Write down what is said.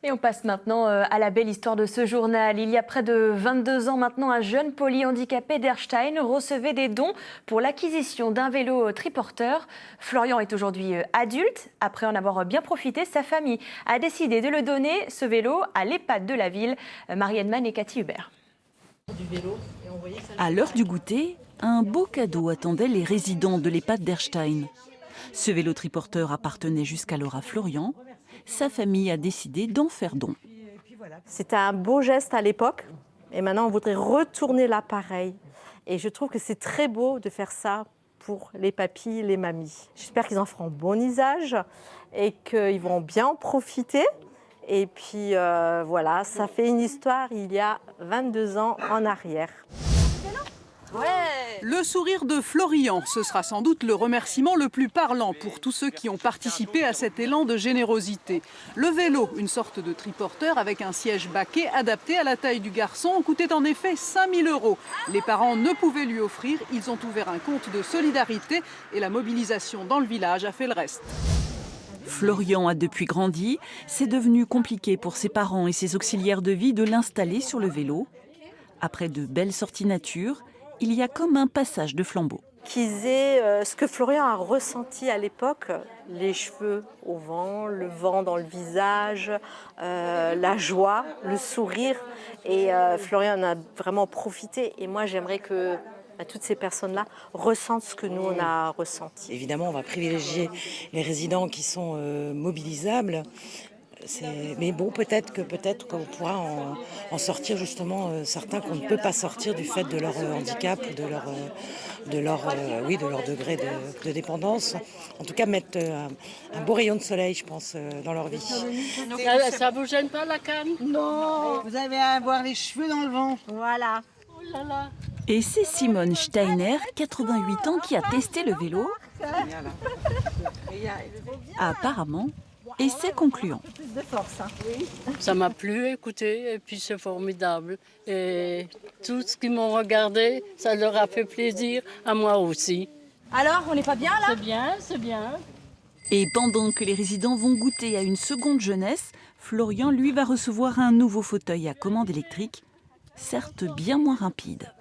Et on passe maintenant à la belle histoire de ce journal. Il y a près de 22 ans maintenant, un jeune polyhandicapé d'Erstein recevait des dons pour l'acquisition d'un vélo triporteur. Florian est aujourd'hui adulte. Après en avoir bien profité, sa famille a décidé de le donner, ce vélo, à l'EHPAD de la ville. Marianne Mann et Cathy Hubert. À l'heure du goûter, un beau cadeau attendait les résidents de l'EHPAD d'Erstein. Ce vélo triporteur appartenait jusqu'alors à Florian. Sa famille a décidé d'en faire don. C'était un beau geste à l'époque et maintenant on voudrait retourner l'appareil. Et je trouve que c'est très beau de faire ça pour les papis, les mamies. J'espère qu'ils en feront bon usage et qu'ils vont bien en profiter. Et puis voilà, ça fait une histoire il y a 22 ans en arrière. Le sourire de Florian, ce sera sans doute le remerciement le plus parlant pour tous ceux qui ont participé à cet élan de générosité. Le vélo, une sorte de triporteur avec un siège baquet adapté à la taille du garçon, coûtait en effet 5 000 €. Les parents ne pouvaient lui offrir, ils ont ouvert un compte de solidarité et la mobilisation dans le village a fait le reste. Florian a depuis grandi. C'est devenu compliqué pour ses parents et ses auxiliaires de vie de l'installer sur le vélo. Après de belles sorties nature, il y a comme un passage de flambeau. Qu'ils aient ce que Florian a ressenti à l'époque, les cheveux au vent, le vent dans le visage, la joie, le sourire. Et Florian en a vraiment profité. Et moi, j'aimerais que toutes ces personnes-là ressentent ce que nous, on a ressenti. Évidemment, on va privilégier les résidents qui sont mobilisables. Mais bon, peut-être qu'on pourra en sortir justement certains qu'on ne peut pas sortir du fait de leur handicap ou de leur degré de dépendance. En tout cas, mettre un beau rayon de soleil, je pense, dans leur vie. Ça vous gêne pas la canne? Non, vous avez à avoir les cheveux dans le vent. Voilà. Oh là là. Et c'est Simone Steiner, 88 ans, qui a testé le vélo. Apparemment, et c'est concluant. Ça m'a plu, écoutez, et puis c'est formidable. Et tout ce qui m'ont regardé, ça leur a fait plaisir, à moi aussi. Alors, on n'est pas bien là? C'est bien, c'est bien. Et pendant que les résidents vont goûter à une seconde jeunesse, Florian, lui, va recevoir un nouveau fauteuil à commande électrique, certes bien moins rapide.